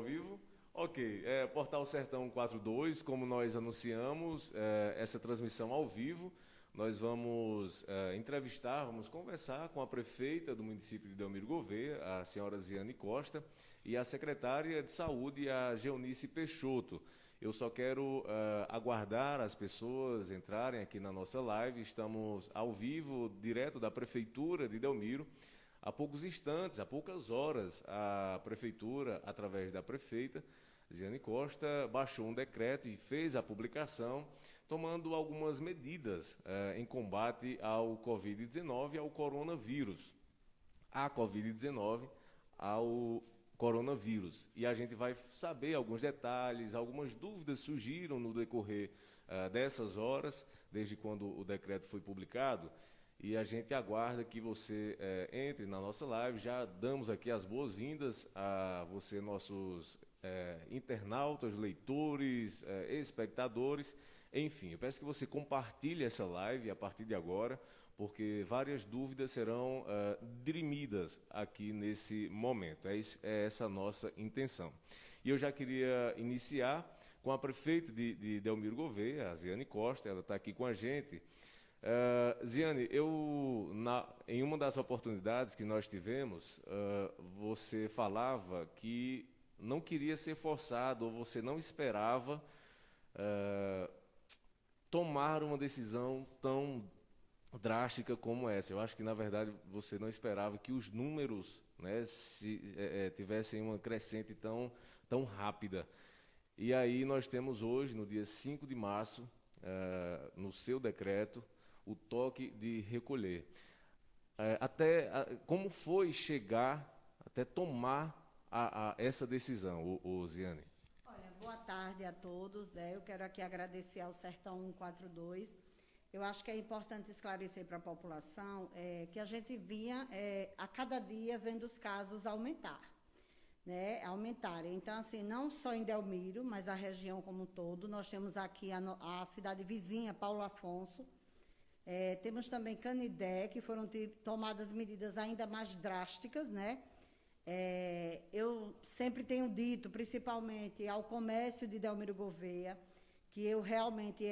vivo? Ok, Portal Sertão 42, como nós anunciamos, essa transmissão ao vivo, nós vamos entrevistar, vamos conversar com a prefeita do município de Delmiro Gouveia, a senhora Ziane Costa, e a secretária de Saúde, a Geonice Peixoto. Eu só quero aguardar as pessoas entrarem aqui na nossa live. Estamos ao vivo, direto da Prefeitura de Delmiro. Há poucos instantes, há poucas horas, a Prefeitura, através da prefeita, Ziane Costa, baixou um decreto e fez a publicação, tomando algumas medidas em combate ao Covid-19 e ao coronavírus. A Covid-19, ao coronavírus. E a gente vai saber alguns detalhes, algumas dúvidas surgiram no decorrer dessas horas, desde quando o decreto foi publicado, e a gente aguarda que você entre na nossa live. Já damos aqui as boas-vindas a você, nossos internautas, leitores, espectadores, enfim, eu peço que você compartilhe essa live a partir de agora, porque várias dúvidas serão dirimidas aqui nesse momento. É essa a nossa intenção. E eu já queria iniciar com a prefeita de Delmiro Gouveia, a Ziane Costa. Ela está aqui com a gente. Ziane, em uma das oportunidades que nós tivemos, você falava que não queria ser forçado, ou você não esperava tomar uma decisão tão drástica como essa. Eu acho que, na verdade, você não esperava que os números, né, tivessem uma crescente tão rápida. E aí nós temos hoje, no dia 5 de março, no seu decreto, o toque de recolher. Como foi chegar até tomar essa decisão, Ziane? Olha, boa tarde a todos, né? Eu quero aqui agradecer ao Sertão 142. Eu acho que é importante esclarecer para a população que a gente vinha a cada dia vendo os casos aumentarem. Então, assim, não só em Delmiro, mas a região como um todo. Nós temos aqui a cidade vizinha, Paulo Afonso. Temos também Canidé, que foram tomadas medidas ainda mais drásticas, né? Eu sempre tenho dito, principalmente ao comércio de Delmiro Gouveia, que eu realmente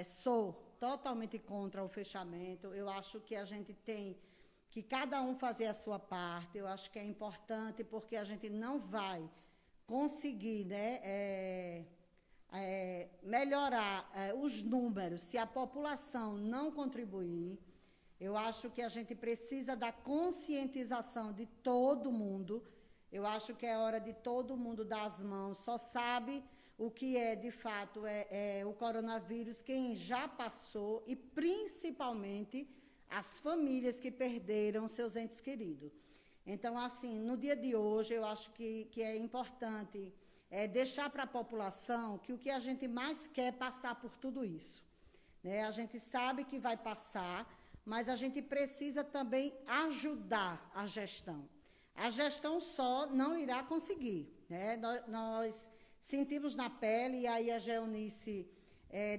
sou totalmente contra o fechamento. Eu acho que a gente tem que cada um fazer a sua parte. Eu acho que é importante, porque a gente não vai conseguir, né, melhorar os números se a população não contribuir. Eu acho que a gente precisa da conscientização de todo mundo. Eu acho que é hora de todo mundo dar as mãos. Só sabe o que de fato, o coronavírus, quem já passou, e principalmente as famílias que perderam seus entes queridos. Então, assim, no dia de hoje, eu acho que é importante deixar para a população que o que a gente mais quer é passar por tudo isso, né? A gente sabe que vai passar, mas a gente precisa também ajudar a gestão. A gestão só não irá conseguir, né? Nós sentimos na pele, e aí a Geonice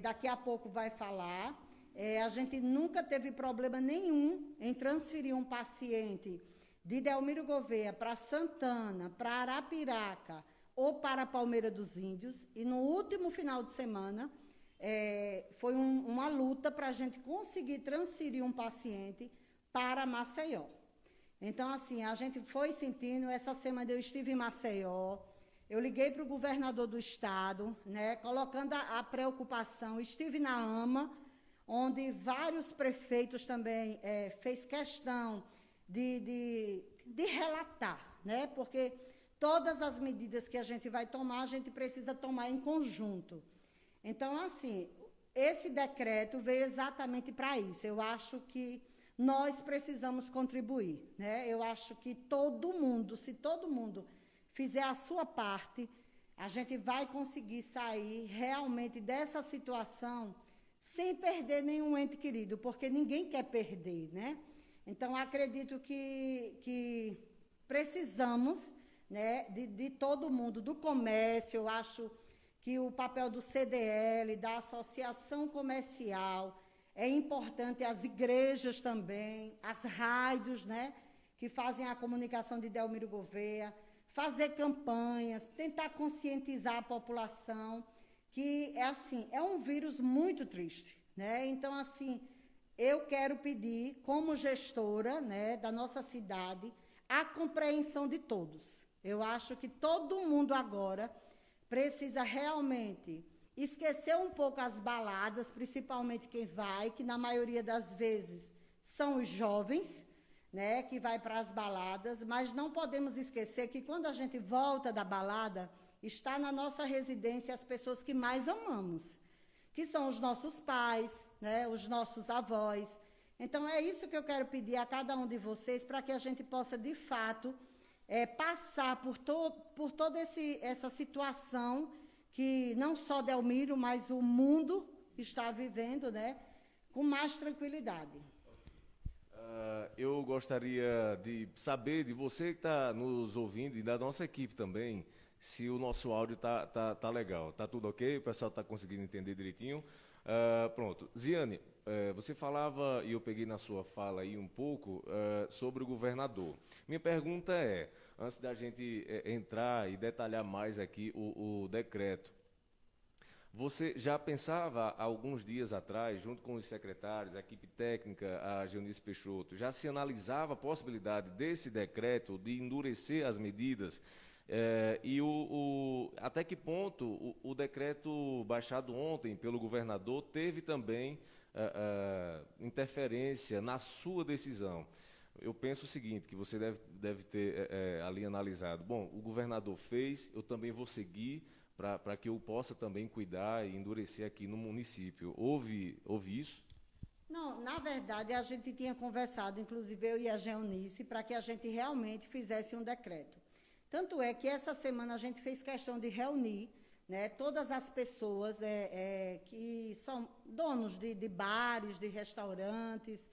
daqui a pouco vai falar. A gente nunca teve problema nenhum em transferir um paciente de Delmiro Gouveia para Santana, para Arapiraca ou para Palmeira dos Índios. E no último final de semana, foi uma luta para a gente conseguir transferir um paciente para Maceió. Então, assim, a gente foi sentindo. Essa semana eu estive em Maceió, eu liguei para o governador do estado, né, colocando a preocupação. Estive na AMA, onde vários prefeitos também fez questão de relatar, né, porque todas as medidas que a gente vai tomar, a gente precisa tomar em conjunto. Então, assim, esse decreto veio exatamente para isso. Eu acho que nós precisamos contribuir, né? Eu acho que todo mundo, se todo mundo fizer a sua parte, a gente vai conseguir sair realmente dessa situação sem perder nenhum ente querido, porque ninguém quer perder, né? Então, acredito que precisamos, né, de todo mundo, do comércio. Eu acho que o papel do CDL, da associação comercial, é importante, as igrejas também, as rádios, né, que fazem a comunicação de Delmiro Gouveia, fazer campanhas, tentar conscientizar a população que é assim, é um vírus muito triste, né? Então, assim, eu quero pedir, como gestora, né, da nossa cidade, a compreensão de todos. Eu acho que todo mundo agora precisa realmente esquecer um pouco as baladas, principalmente quem vai, que na maioria das vezes são os jovens, né, que vai para as baladas, mas não podemos esquecer que quando a gente volta da balada, está na nossa residência as pessoas que mais amamos, que são os nossos pais, né, os nossos avós. Então, é isso que eu quero pedir a cada um de vocês, para que a gente possa, de fato, passar por toda essa situação que não só Delmiro, mas o mundo está vivendo, né, com mais tranquilidade. Eu gostaria de saber de você que está nos ouvindo e da nossa equipe também, se o nosso áudio tá legal. Tá tudo ok? O pessoal está conseguindo entender direitinho? Pronto. Ziane, você falava, e eu peguei na sua fala aí um pouco, sobre o governador. Minha pergunta é, antes da gente entrar e detalhar mais aqui o decreto, você já pensava, há alguns dias atrás, junto com os secretários, a equipe técnica, a Geonice Peixoto, já se analisava a possibilidade desse decreto de endurecer as medidas? E até que ponto o decreto baixado ontem pelo governador teve também interferência na sua decisão? Eu penso o seguinte, que você deve ter ali analisado. Bom, o governador fez, eu também vou seguir, para que eu possa também cuidar e endurecer aqui no município. Houve isso? Não, na verdade, a gente tinha conversado, inclusive eu e a Geonice, para que a gente realmente fizesse um decreto. Tanto é que essa semana a gente fez questão de reunir, né, todas as pessoas que são donos de bares, de restaurantes,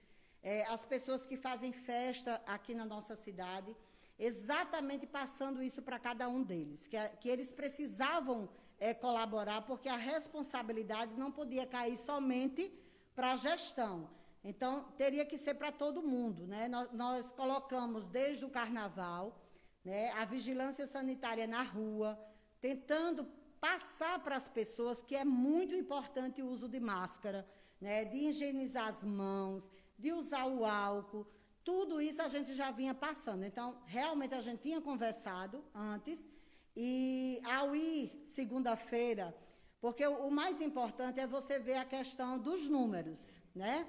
as pessoas que fazem festa aqui na nossa cidade, exatamente passando isso para cada um deles, que eles precisavam colaborar, porque a responsabilidade não podia cair somente para a gestão. Então, teria que ser para todo mundo, né? Nós colocamos desde o carnaval, né, a vigilância sanitária na rua, tentando passar para as pessoas que é muito importante o uso de máscara, né, de higienizar as mãos, de usar o álcool. Tudo isso a gente já vinha passando. Então, realmente, a gente tinha conversado antes, e ao ir segunda-feira, porque o mais importante é você ver a questão dos números, né?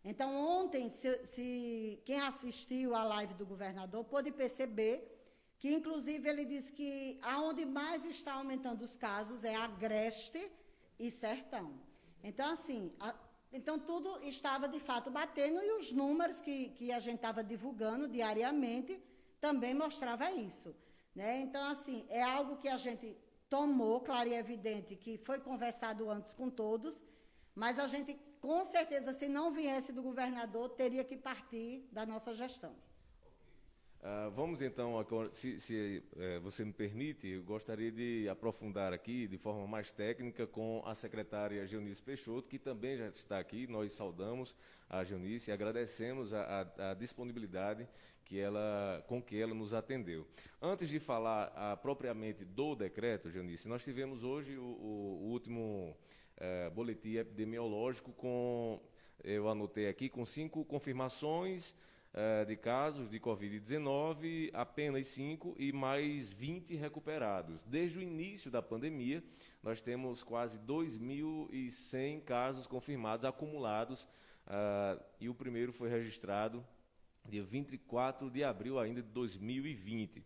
Então, ontem, quem assistiu à live do governador pôde perceber que, inclusive, ele disse que aonde mais está aumentando os casos é Agreste e Sertão. Então, assim, então tudo estava, de fato, batendo, e os números que a gente estava divulgando diariamente também mostrava isso, né? Então, assim, é algo que a gente tomou, claro e evidente, que foi conversado antes com todos, mas a gente, com certeza, se não viesse do governador, teria que partir da nossa gestão. Vamos então, se você me permite, eu gostaria de aprofundar aqui de forma mais técnica com a secretária Geonice Peixoto, que também já está aqui. Nós saudamos a Geonice e agradecemos a disponibilidade com que ela nos atendeu. Antes de falar propriamente do decreto, Geonice, nós tivemos hoje o último boletim epidemiológico eu anotei aqui, com 5 confirmações de casos de Covid-19, apenas 5 e mais 20 recuperados. Desde o início da pandemia, nós temos quase 2.100 casos confirmados, acumulados, e o primeiro foi registrado dia 24 de abril ainda de 2020.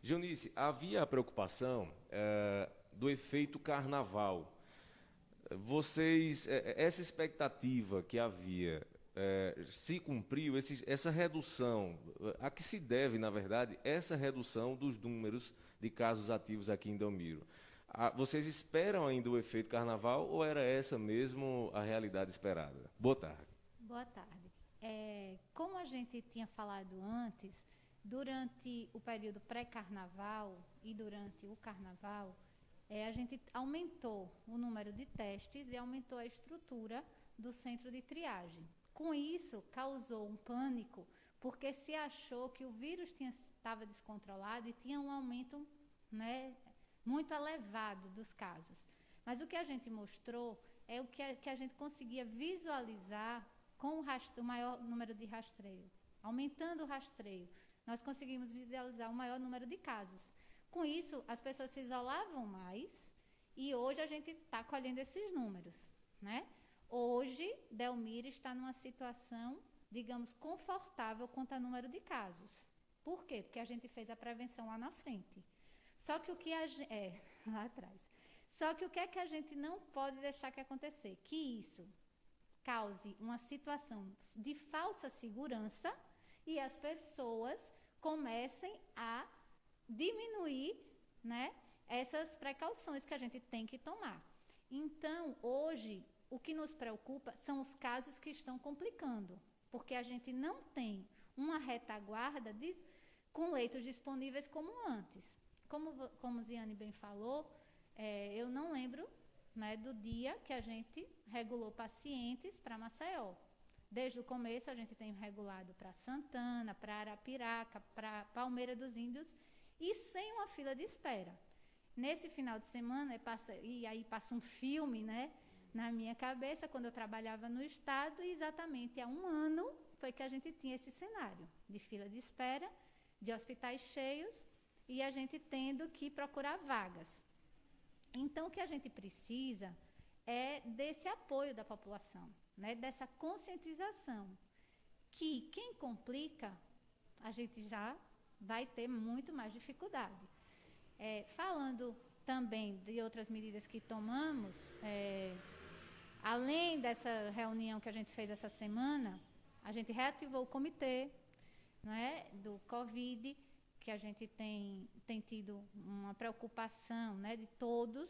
Geonice, havia a preocupação do efeito carnaval. Essa expectativa que havia, se cumpriu? Essa redução, a que se deve, na verdade, essa redução dos números de casos ativos aqui em Delmiro? Vocês esperam ainda o efeito carnaval ou era essa mesmo a realidade esperada? Boa tarde. Boa tarde. Como a gente tinha falado antes, durante o período pré-carnaval e durante o carnaval, a gente aumentou o número de testes e aumentou a estrutura do centro de triagem. Com isso, causou um pânico, porque se achou que o vírus estava descontrolado e tinha um aumento, né, muito elevado dos casos. Mas o que a gente mostrou é o que a gente conseguia visualizar com o maior número de rastreio. Aumentando o rastreio, nós conseguimos visualizar o maior número de casos. Com isso, as pessoas se isolavam mais e hoje a gente está colhendo esses números, né? Hoje, Delmira está numa situação, digamos, confortável quanto ao número de casos. Por quê? Porque a gente fez a prevenção lá na frente. Só que o que lá atrás. Só que o que é que a gente não pode deixar que acontecer? Que isso cause uma situação de falsa segurança e as pessoas comecem a diminuir, né, essas precauções que a gente tem que tomar. Então, hoje, o que nos preocupa são os casos que estão complicando, porque a gente não tem uma retaguarda com leitos disponíveis como antes. Como Ziane bem falou, eu não lembro, né, do dia que a gente regulou pacientes para Maceió. Desde o começo a gente tem regulado para Santana, para Arapiraca, para Palmeira dos Índios e sem uma fila de espera. Nesse final de semana, e aí passa um filme, né, na minha cabeça, quando eu trabalhava no Estado, e exatamente há 1 ano foi que a gente tinha esse cenário de fila de espera, de hospitais cheios e a gente tendo que procurar vagas. Então, o que a gente precisa é desse apoio da população, né, dessa conscientização, que quem complica, a gente já vai ter muito mais dificuldade. Falando também de outras medidas que tomamos, além dessa reunião que a gente fez essa semana, a gente reativou o comitê, né, do Covid, que a gente tem tido uma preocupação, né, de todos.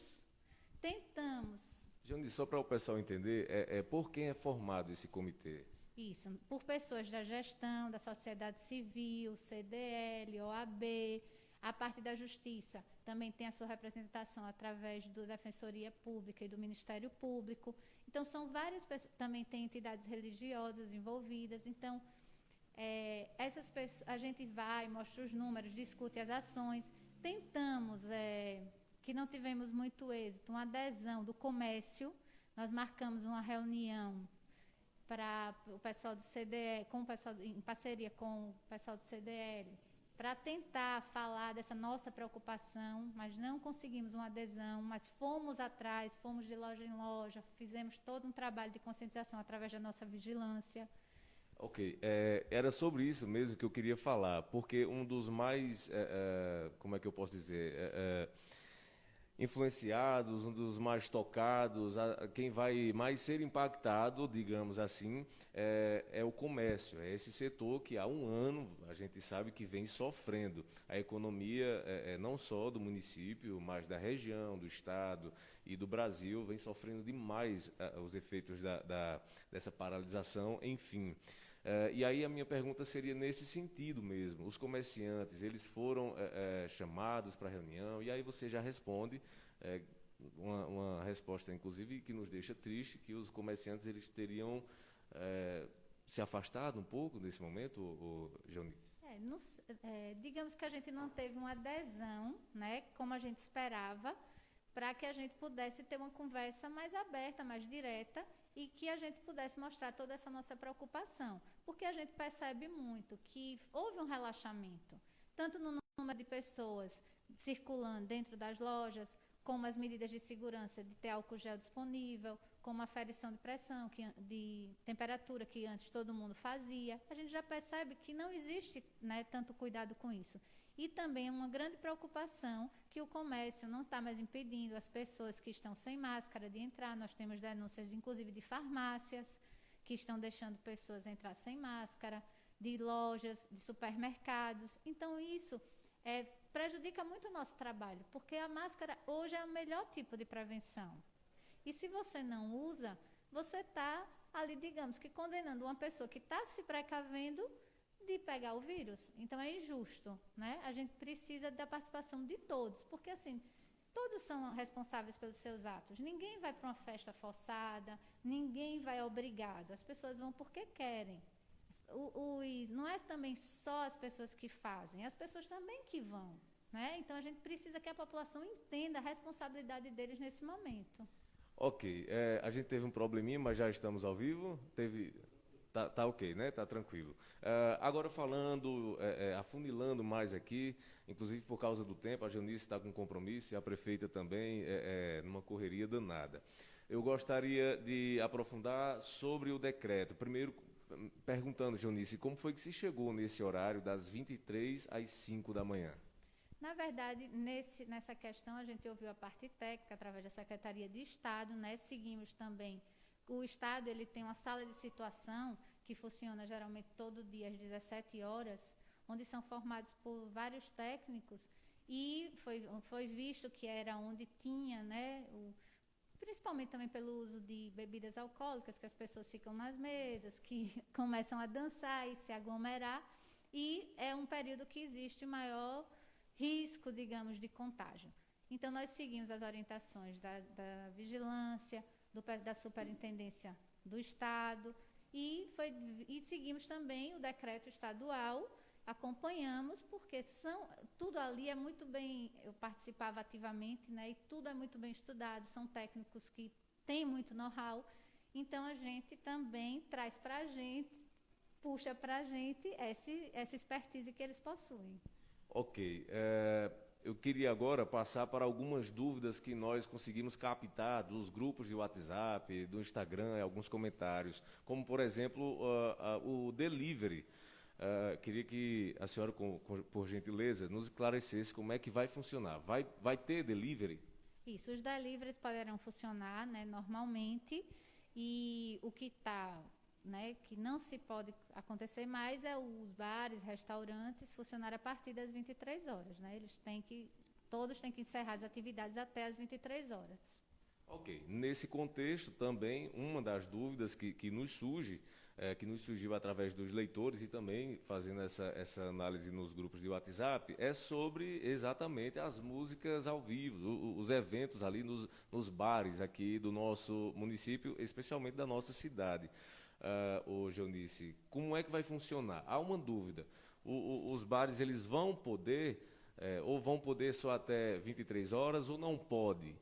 Tentamos... Jane, só para o pessoal entender, por quem é formado esse comitê? Isso, por pessoas da gestão, da sociedade civil, CDL, OAB, a parte da Justiça também tem a sua representação através da Defensoria Pública e do Ministério Público. Então, são várias pessoas, também tem entidades religiosas envolvidas. Então, essas pessoas, a gente vai, mostra os números, discute as ações. Tentamos, que não tivemos muito êxito, uma adesão do comércio. Nós marcamos uma reunião para o pessoal do CDL, em parceria com o pessoal do CDL, para tentar falar dessa nossa preocupação, mas não conseguimos uma adesão, mas fomos atrás, fomos de loja em loja, fizemos todo um trabalho de conscientização através da nossa vigilância. Ok, era sobre isso mesmo que eu queria falar, porque um dos mais, como é que eu posso dizer, influenciados, um dos mais tocados, quem vai mais ser impactado, digamos assim, é o comércio. É esse setor que há 1 ano a gente sabe que vem sofrendo. A economia, não só do município, mas da região, do estado e do Brasil, vem sofrendo demais os efeitos dessa paralisação, enfim. E aí a minha pergunta seria nesse sentido mesmo. Os comerciantes, eles foram chamados para a reunião, e aí você já responde, uma resposta, inclusive, que nos deixa triste, que os comerciantes eles teriam se afastado um pouco nesse momento, Joanice? Digamos que a gente não teve uma adesão, né, como a gente esperava, para que a gente pudesse ter uma conversa mais aberta, mais direta, e que a gente pudesse mostrar toda essa nossa preocupação. Porque a gente percebe muito que houve um relaxamento, tanto no número de pessoas circulando dentro das lojas, como as medidas de segurança de ter álcool gel disponível, como a aferição de pressão, de temperatura que antes todo mundo fazia. A gente já percebe que não existe, né, tanto cuidado com isso. E também uma grande preocupação que o comércio não está mais impedindo as pessoas que estão sem máscara de entrar. Nós temos denúncias, inclusive, de farmácias que estão deixando pessoas entrar sem máscara, de lojas, de supermercados. Então, isso prejudica muito o nosso trabalho, porque a máscara hoje é o melhor tipo de prevenção. E se você não usa, você está ali, digamos, que condenando uma pessoa que está se precavendo de pegar o vírus. Então é injusto, né? A gente precisa da participação de todos, porque assim, todos são responsáveis pelos seus atos. Ninguém vai para uma festa forçada, ninguém vai obrigado. As pessoas vão porque querem. não é também só as pessoas que fazem, as pessoas também que vão, né? Então a gente precisa que a população entenda a responsabilidade deles nesse momento. Ok, a gente teve um probleminha, mas já estamos ao vivo. Tá ok, né? Tá tranquilo. Agora falando, afunilando mais aqui, inclusive por causa do tempo, a Janice está com compromisso e a prefeita também, numa correria danada. Eu gostaria de aprofundar sobre o decreto. Primeiro, perguntando, Janice, como foi que se chegou nesse horário das 23 às 5 da manhã? Na verdade, nessa questão, a gente ouviu a parte técnica através da Secretaria de Estado, né? Seguimos também. O Estado ele tem uma sala de situação que funciona geralmente todo dia às 17 horas, onde são formados por vários técnicos e foi visto que era onde tinha, né, principalmente também pelo uso de bebidas alcoólicas, que as pessoas ficam nas mesas, que começam a dançar e se aglomerar, e é um período que existe maior risco, digamos, de contágio. Então, nós seguimos as orientações da vigilância, da superintendência do Estado e seguimos também o decreto estadual, acompanhamos, porque tudo ali é muito bem, eu participava ativamente, né, e tudo é muito bem estudado, são técnicos que têm muito know-how, então a gente também traz para a gente, puxa para a gente essa expertise que eles possuem. Ok. Eu queria agora passar para algumas dúvidas que nós conseguimos captar dos grupos de WhatsApp, do Instagram, alguns comentários, como, por exemplo, o delivery. Queria que a senhora, por gentileza, nos esclarecesse como é que vai funcionar. Vai ter delivery? Isso, os deliveries poderão funcionar, né, normalmente, e o que está... né, que não se pode acontecer mais é os bares, restaurantes funcionar a partir das 23 horas, né? Todos têm que encerrar as atividades até as 23 horas. Ok. Nesse contexto, também, uma das dúvidas que nos surgiu através dos leitores e também fazendo essa análise nos grupos de WhatsApp, é sobre exatamente as músicas ao vivo, os eventos ali nos bares aqui do nosso município, especialmente da nossa cidade. Joanice, como é que vai funcionar? Há uma dúvida. Os bares eles vão poder, ou vão poder só até 23 horas, ou não pode?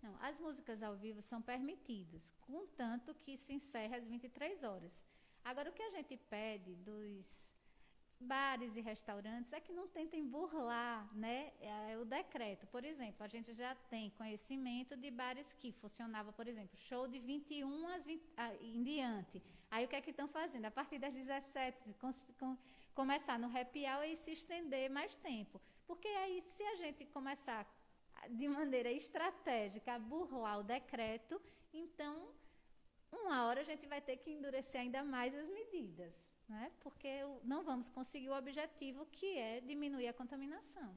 Não, as músicas ao vivo são permitidas, contanto que se encerre às 23 horas. Agora, o que a gente pede dos bares e restaurantes é que não tentem burlar, né, o decreto. Por exemplo, a gente já tem conhecimento de bares que funcionava, por exemplo, show de 21 às 20, em diante. Aí o que é que estão fazendo? A partir das 17, começar no happy hour e se estender mais tempo. Porque aí, se a gente começar de maneira estratégica a burlar o decreto, então, uma hora a gente vai ter que endurecer ainda mais as medidas, né? Porque não vamos conseguir o objetivo, que é diminuir a contaminação.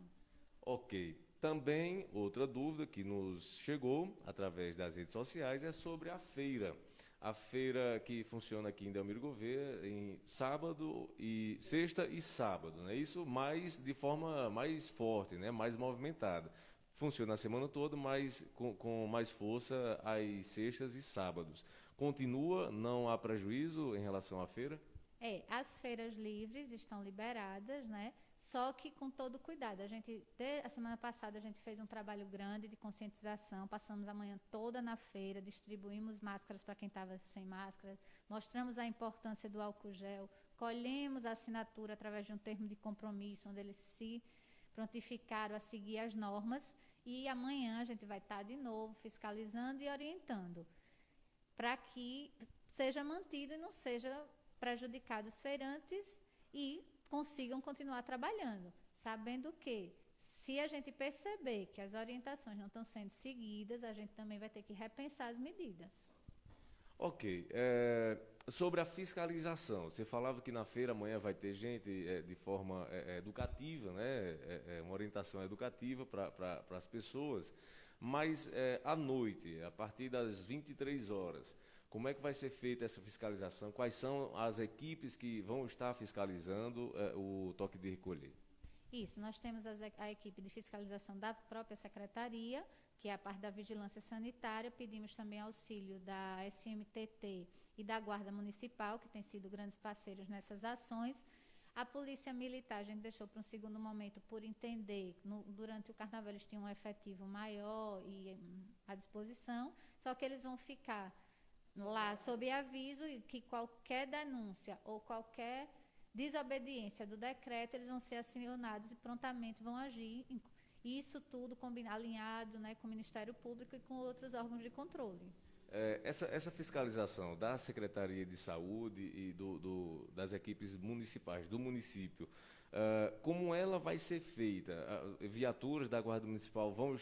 Ok. Também, outra dúvida que nos chegou através das redes sociais é sobre a feira. A feira que funciona aqui em Delmiro Gouveia em sexta e sábado, né? Isso de forma mais forte, né? Mais movimentada. Funciona a semana toda, mas com mais força às sextas e sábados. Continua, não há prejuízo em relação à feira? As feiras livres estão liberadas, né? Só que com todo cuidado. A semana passada a gente fez um trabalho grande de conscientização, passamos a manhã toda na feira, distribuímos máscaras para quem estava sem máscara, mostramos a importância do álcool gel, colhemos a assinatura através de um termo de compromisso, onde eles se prontificaram a seguir as normas, e amanhã a gente vai estar de novo fiscalizando e orientando, para que seja mantido e não seja prejudicado os feirantes e consigam continuar trabalhando, sabendo que, se a gente perceber que as orientações não estão sendo seguidas, a gente também vai ter que repensar as medidas. Ok. Sobre a fiscalização, você falava que na feira amanhã vai ter gente de forma educativa, né? Uma orientação educativa para as pessoas, mas à noite, a partir das 23 horas, como é que vai ser feita essa fiscalização? Quais são as equipes que vão estar fiscalizando o toque de recolher? Isso, nós temos a equipe de fiscalização da própria secretaria, que é a parte da vigilância sanitária, pedimos também auxílio da SMTT e da Guarda Municipal, que tem sido grandes parceiros nessas ações. A Polícia Militar a gente deixou para um segundo momento por entender, durante o Carnaval eles tinham um efetivo maior e à disposição, só que eles vão ficar lá sob aviso e que qualquer denúncia ou qualquer desobediência do decreto, eles vão ser acionados e prontamente vão agir. Isso tudo alinhado, né, com o Ministério Público e com outros órgãos de controle. Essa fiscalização da Secretaria de Saúde e das equipes municipais, do município, como ela vai ser feita? Viaturas da Guarda Municipal vão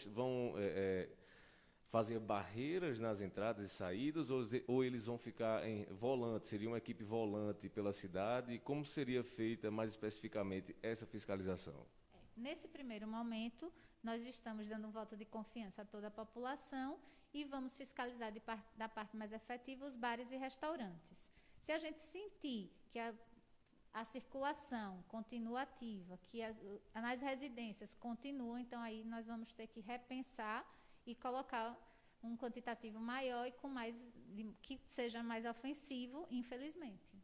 fazer barreiras nas entradas e saídas ou eles vão ficar em volante? Seria uma equipe volante pela cidade? Como seria feita mais especificamente essa fiscalização? Nesse primeiro momento, nós estamos dando um voto de confiança a toda a população e vamos fiscalizar da parte mais efetiva os bares e restaurantes. Se a gente sentir que a circulação continua ativa, que nas residências continuam, então aí nós vamos ter que repensar e colocar um quantitativo maior e que seja mais ofensivo, infelizmente.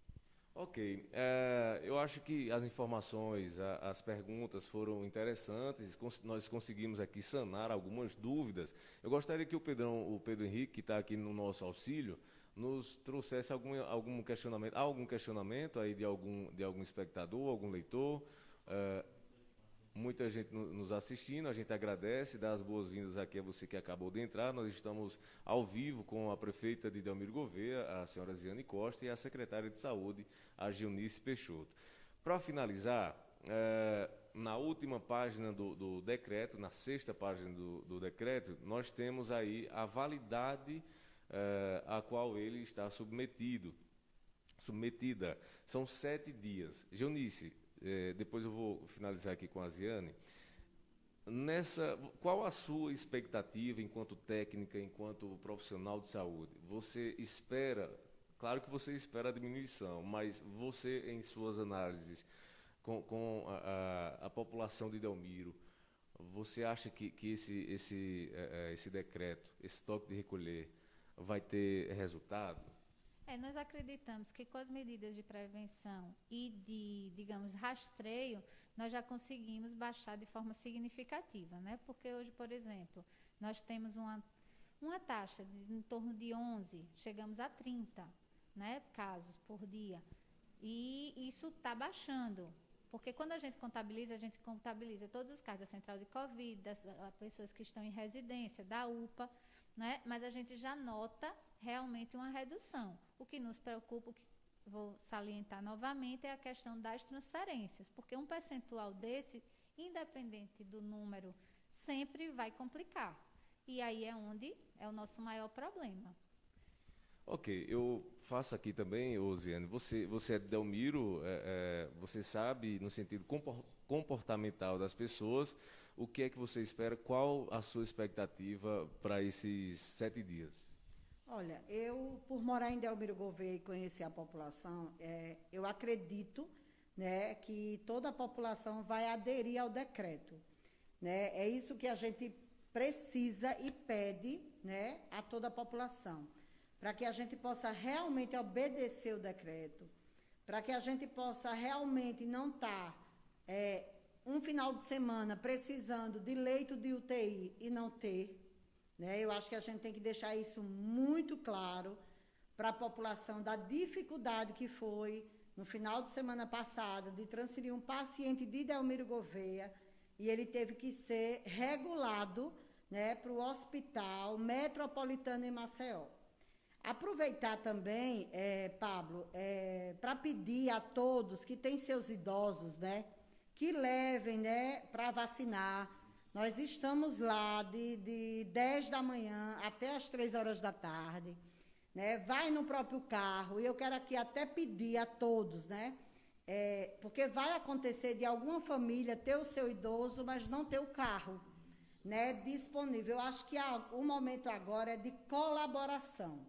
Ok, eu acho que as informações, as perguntas foram interessantes, nós conseguimos aqui sanar algumas dúvidas. Eu gostaria que o Pedro Henrique, que está aqui no nosso auxílio, nos trouxesse algum questionamento aí de algum espectador, algum leitor. Muita gente nos assistindo, a gente agradece, dá as boas-vindas aqui a você que acabou de entrar. Nós estamos ao vivo com a prefeita de Delmiro Gouveia, a senhora Ziane Costa, e a secretária de Saúde, a Gilnice Peixoto. Para finalizar, na última página do decreto, na 6ª página do decreto, nós temos aí a validade a qual ele está submetida. São 7 dias. Gilnice, depois eu vou finalizar aqui com a Ziane. Qual a sua expectativa enquanto técnica, enquanto profissional de saúde? Você espera, claro que você espera a diminuição, mas você, em suas análises com a população de Delmiro, você acha que esse decreto, esse toque de recolher, vai ter resultado? Nós acreditamos que com as medidas de prevenção e de, digamos, rastreio, nós já conseguimos baixar de forma significativa, né? Porque hoje, por exemplo, nós temos uma taxa em torno de 11, chegamos a 30, né, casos por dia. E isso está baixando, porque quando a gente contabiliza todos os casos da central de Covid, das pessoas que estão em residência, da UPA, né? Mas a gente já nota realmente uma redução. O que nos preocupa, o que vou salientar novamente, é a questão das transferências, porque um percentual desse, independente do número, sempre vai complicar. E aí é onde é o nosso maior problema. Ok, eu faço aqui também, Ziane, você é de Delmiro, você sabe, no sentido comportamental das pessoas, o que é que você espera, qual a sua expectativa para esses 7 dias? Olha, eu, por morar em Delmiro Gouveia e conhecer a população, eu acredito, né, que toda a população vai aderir ao decreto, né? É isso que a gente precisa e pede, né, a toda a população, para que a gente possa realmente obedecer o decreto, para que a gente possa realmente não estar um final de semana precisando de leito de UTI e não ter, né? Eu acho que a gente tem que deixar isso muito claro para a população, da dificuldade que foi, no final de semana passado, de transferir um paciente de Delmiro Gouveia, e ele teve que ser regulado, né, para o Hospital Metropolitano em Maceió. Aproveitar também, Pablo, para pedir a todos que têm seus idosos, né, que levem, né, para vacinar. Nós estamos lá de 10 da manhã até as 3 horas da tarde, né? Vai no próprio carro, e eu quero aqui até pedir a todos, né? Porque vai acontecer de alguma família ter o seu idoso, mas não ter o carro, né, disponível. Eu acho que o momento agora é de colaboração.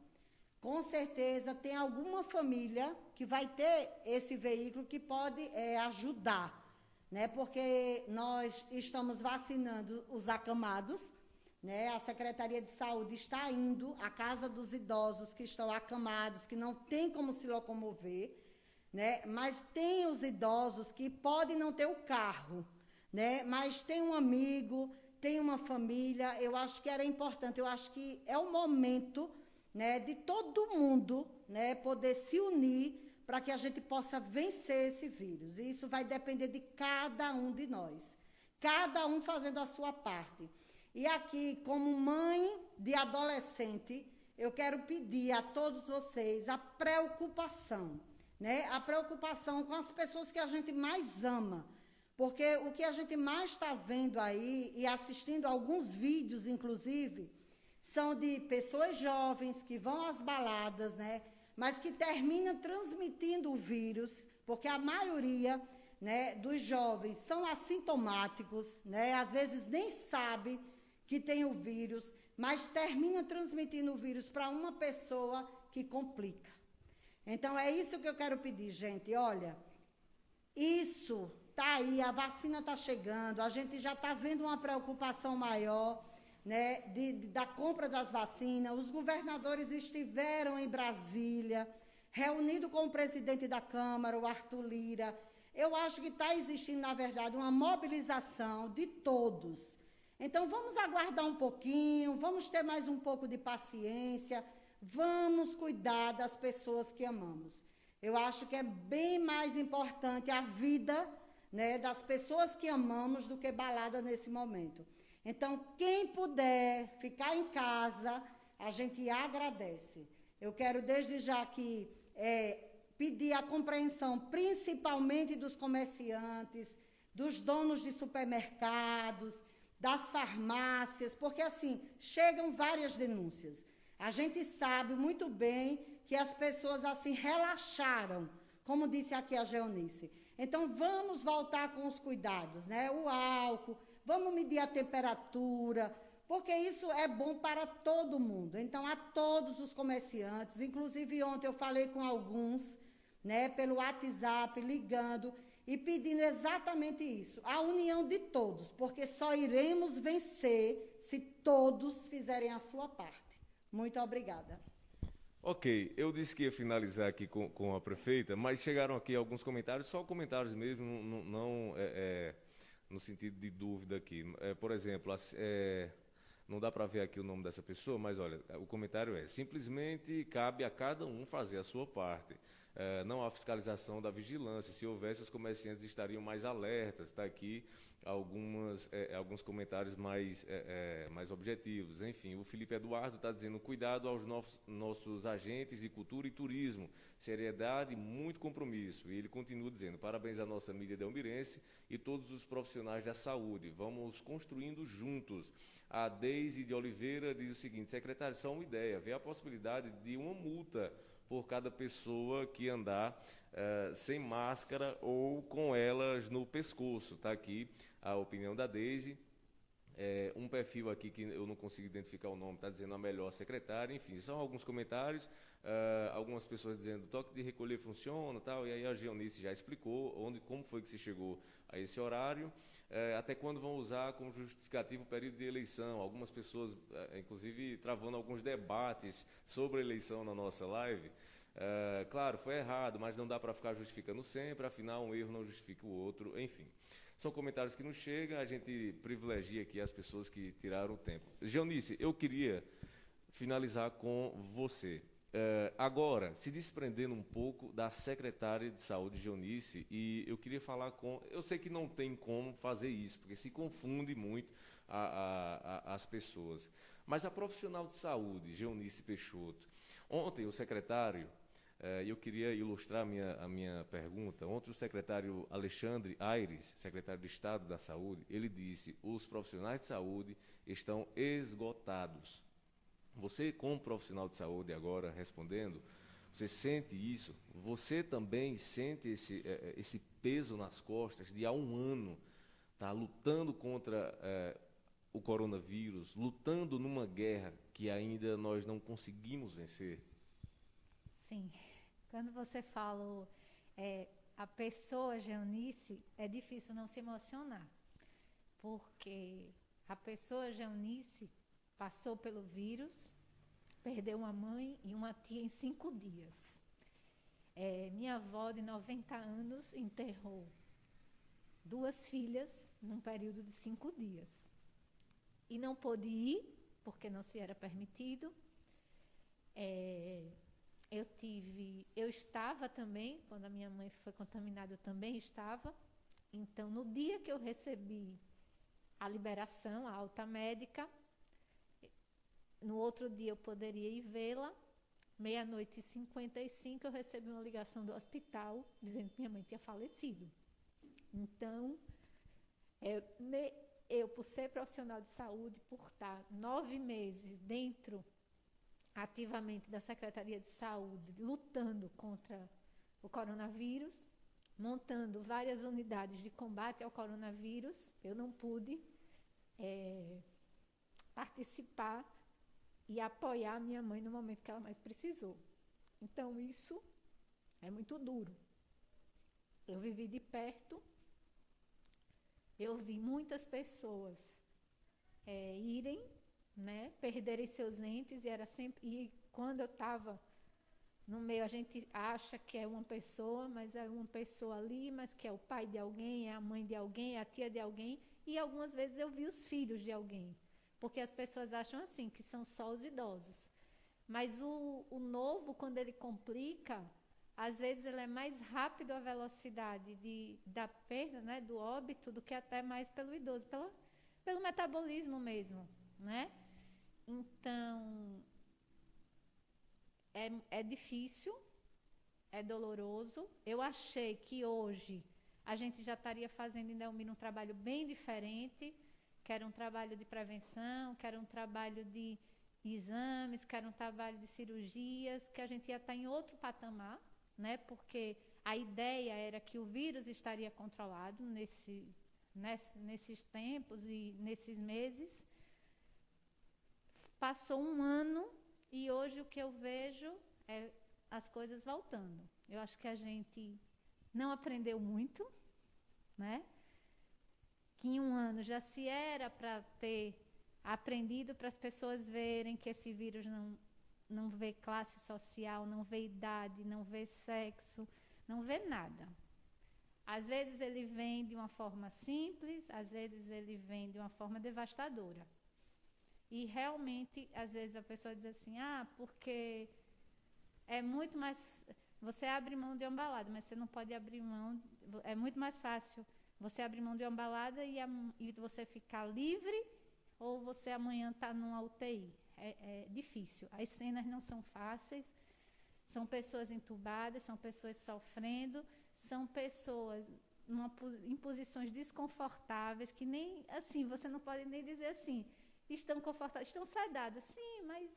Com certeza tem alguma família que vai ter esse veículo que pode ajudar, né? Porque nós estamos vacinando os acamados, né? A Secretaria de Saúde está indo à casa dos idosos que estão acamados, que não têm como se locomover, né? Mas tem os idosos que podem não ter o carro, né? Mas tem um amigo, tem uma família. Eu acho que era importante, eu acho que é o momento, né, de todo mundo, né, poder se unir para que a gente possa vencer esse vírus. E isso vai depender de cada um de nós, cada um fazendo a sua parte. E aqui, como mãe de adolescente, eu quero pedir a todos vocês a preocupação, né? A preocupação com as pessoas que a gente mais ama. Porque o que a gente mais está vendo aí, e assistindo alguns vídeos, inclusive, são de pessoas jovens que vão às baladas, né? Mas que terminam transmitindo o vírus, porque a maioria, né, dos jovens são assintomáticos, né? Às vezes nem sabe que tem o vírus, mas termina transmitindo o vírus para uma pessoa que complica. Então, é isso que eu quero pedir, gente. Olha, isso está aí, a vacina está chegando, a gente já está vendo uma preocupação maior, né, da compra das vacinas. Os governadores estiveram em Brasília, reunido com o presidente da Câmara, o Arthur Lira. Eu acho que está existindo, na verdade, uma mobilização de todos. Então, vamos aguardar um pouquinho, vamos ter mais um pouco de paciência, vamos cuidar das pessoas que amamos. Eu acho que é bem mais importante a vida, né, das pessoas que amamos do que balada nesse momento. Então, quem puder ficar em casa, a gente agradece. Eu quero desde já aqui pedir a compreensão, principalmente dos comerciantes, dos donos de supermercados, das farmácias, porque assim, chegam várias denúncias. A gente sabe muito bem que as pessoas assim relaxaram, como disse aqui a Geonice. Então, vamos voltar com os cuidados, né? O álcool, vamos medir a temperatura, porque isso é bom para todo mundo. Então, a todos os comerciantes, inclusive ontem eu falei com alguns, né, pelo WhatsApp, ligando e pedindo exatamente isso, a união de todos, porque só iremos vencer se todos fizerem a sua parte. Muito obrigada. Ok, eu disse que ia finalizar aqui com a prefeita, mas chegaram aqui alguns comentários, só comentários mesmo, não no sentido de dúvida aqui. Por exemplo, não dá para ver aqui o nome dessa pessoa, mas olha, o comentário é: simplesmente cabe a cada um fazer a sua parte. Não há fiscalização da vigilância. Se houvesse, os comerciantes estariam mais alertas. Está aqui alguns comentários mais objetivos. Enfim, o Felipe Eduardo está dizendo: cuidado aos nossos agentes de cultura e turismo, seriedade e muito compromisso. E ele continua dizendo: parabéns à nossa mídia delmirense e todos os profissionais da saúde. Vamos construindo juntos. A Deise de Oliveira diz o seguinte: secretário, só uma ideia, vê a possibilidade de uma multa por cada pessoa que andar sem máscara ou com elas no pescoço. Está aqui a opinião da Deise. Um perfil aqui que eu não consigo identificar o nome, está dizendo a melhor secretária. Enfim, são alguns comentários, algumas pessoas dizendo toque de recolher funciona, tal, e aí a Geonice já explicou como foi que se chegou a esse horário. Até quando vão usar como justificativo o período de eleição. Algumas pessoas, inclusive, travando alguns debates sobre a eleição na nossa live. Claro, foi errado, mas não dá para ficar justificando sempre, afinal, um erro não justifica o outro, enfim. São comentários que nos chegam, a gente privilegia aqui as pessoas que tiraram o tempo. Geonice, eu queria finalizar com você. Agora, se desprendendo um pouco da secretária de saúde, Geonice, e eu queria falar eu sei que não tem como fazer isso, porque se confunde muito as pessoas, mas a profissional de saúde, Geonice Peixoto, ontem o secretário, e eu queria ilustrar a minha pergunta, ontem o secretário Alexandre Aires, secretário de Estado da Saúde, ele disse: os profissionais de saúde estão esgotados. Você, como profissional de saúde, agora respondendo, você sente isso? Você também sente esse peso nas costas de há um ano tá lutando contra o coronavírus, lutando numa guerra que ainda nós não conseguimos vencer? Sim. Quando você fala a pessoa Geonice, é difícil não se emocionar, porque a pessoa Geonice passou pelo vírus, perdeu uma mãe e uma tia em 5 dias. Minha avó, de 90 anos, enterrou 2 filhas num período de 5 dias. E não pôde ir, porque não se era permitido. Eu estava também, quando a minha mãe foi contaminada, eu também estava. Então, no dia que eu recebi a liberação, a alta médica, no outro dia eu poderia ir vê-la. 00:55 eu recebi uma ligação do hospital dizendo que minha mãe tinha falecido. Então, eu, por ser profissional de saúde, por estar 9 meses dentro ativamente da Secretaria de Saúde, lutando contra o coronavírus, montando várias unidades de combate ao coronavírus, eu não pude participar e apoiar a minha mãe no momento que ela mais precisou. Então, isso é muito duro. Eu vivi de perto, eu vi muitas pessoas irem, né, perderem seus entes, e quando eu estava no meio, a gente acha que é uma pessoa, mas é uma pessoa ali, mas que é o pai de alguém, é a mãe de alguém, é a tia de alguém, e algumas vezes eu vi os filhos de alguém, porque as pessoas acham assim, que são só os idosos. Mas o novo, quando ele complica, às vezes ele é mais rápido a velocidade da perda, né, do óbito, do que até mais pelo idoso, pelo metabolismo mesmo, né? Então, é difícil, é doloroso. Eu achei que hoje a gente já estaria fazendo em Delmiro um trabalho bem diferente, que era um trabalho de prevenção, que era um trabalho de exames, que era um trabalho de cirurgias, que a gente ia estar em outro patamar, né? Porque a ideia era que o vírus estaria controlado nesses tempos e nesses meses. Passou um ano e hoje o que eu vejo é as coisas voltando. Eu acho que a gente não aprendeu muito, né? Que em um ano já se era para ter aprendido, para as pessoas verem que esse vírus não vê classe social, não vê idade, não vê sexo, não vê nada. Às vezes ele vem de uma forma simples, às vezes ele vem de uma forma devastadora. E realmente, às vezes a pessoa diz assim, porque é muito mais... Você abre mão de uma balada, mas você não pode abrir mão... É muito mais fácil você abrir mão de uma balada e você ficar livre, ou você amanhã está numa UTI. É difícil. As cenas não são fáceis, são pessoas entubadas, são pessoas sofrendo, são pessoas em posições desconfortáveis, que nem assim, você não pode nem dizer assim, estão confortáveis, estão sedadas, sim, mas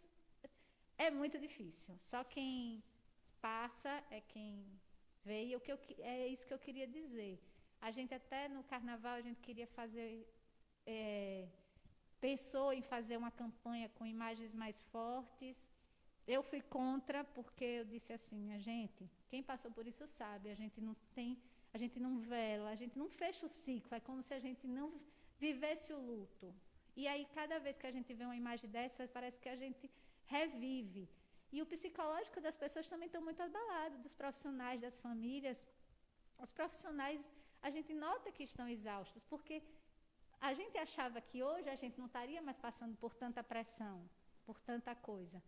é muito difícil. Só quem passa é quem vê, e é isso que eu queria dizer. A gente até no carnaval, a gente queria fazer... pensou em fazer uma campanha com imagens mais fortes. Eu fui contra, porque eu disse assim, minha gente, quem passou por isso sabe, a gente não vela, a gente não fecha o ciclo, é como se a gente não vivesse o luto. E aí, cada vez que a gente vê uma imagem dessa, parece que a gente revive. E o psicológico das pessoas também está muito abalado, dos profissionais, das famílias. Os profissionais, a gente nota que estão exaustos, porque a gente achava que hoje a gente não estaria mais passando por tanta pressão, por tanta coisa.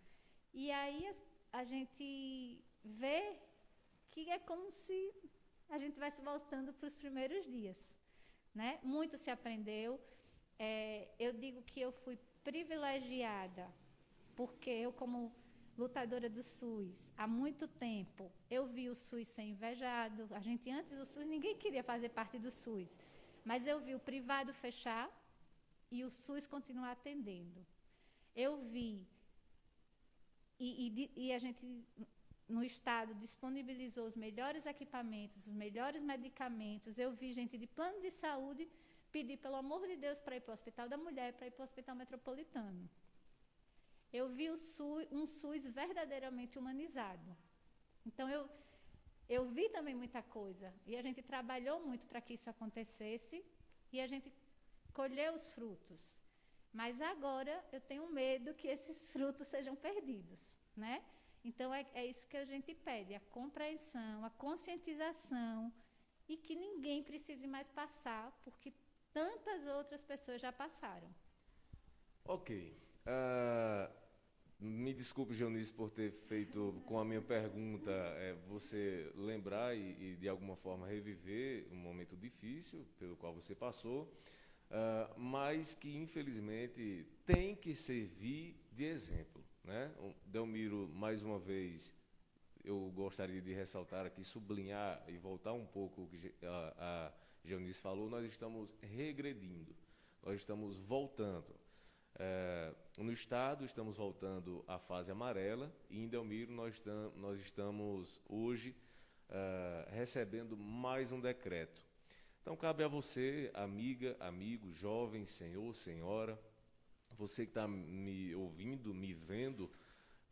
E aí a gente vê que é como se a gente estivesse voltando para os primeiros dias, né? Muito se aprendeu. Eu digo que eu fui privilegiada, porque eu, como lutadora do SUS, há muito tempo, eu vi o SUS ser invejado. A gente, antes do SUS, ninguém queria fazer parte do SUS. Mas eu vi o privado fechar e o SUS continuar atendendo. Eu vi, e a gente, no Estado, disponibilizou os melhores equipamentos, os melhores medicamentos. Eu vi gente de plano de saúde pedir, pelo amor de Deus, para ir para o Hospital da Mulher, para ir para o Hospital Metropolitano. Eu vi um SUS verdadeiramente humanizado. Então, eu vi também muita coisa, e a gente trabalhou muito para que isso acontecesse, e a gente colheu os frutos. Mas agora eu tenho medo que esses frutos sejam perdidos, né? Então é isso que a gente pede, a compreensão, a conscientização e que ninguém precise mais passar, porque tantas outras pessoas já passaram. Ok. Me desculpe, Geonice, por ter feito com a minha pergunta você lembrar e de alguma forma reviver um momento difícil pelo qual você passou, mas que infelizmente tem que servir de exemplo, né? Delmiro, mais uma vez, eu gostaria de ressaltar aqui, sublinhar e voltar um pouco o que a Geonice falou. Nós estamos regredindo, nós estamos voltando. No estado estamos voltando à fase amarela e em Delmiro nós estamos hoje recebendo mais um decreto. Então cabe a você, amiga, amigo, jovem, senhor, senhora, você que está me ouvindo, me vendo,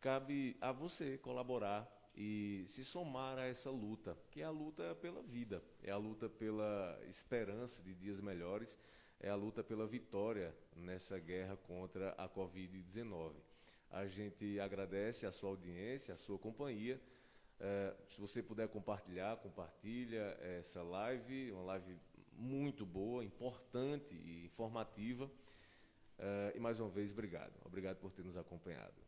cabe a você colaborar e se somar a essa luta, que é a luta pela vida, é a luta pela esperança de dias melhores, é a luta pela vitória nessa guerra contra a Covid-19. A gente agradece a sua audiência, a sua companhia. Se você puder compartilha essa live, uma live muito boa, importante e informativa. E mais uma vez, obrigado. Obrigado por ter nos acompanhado.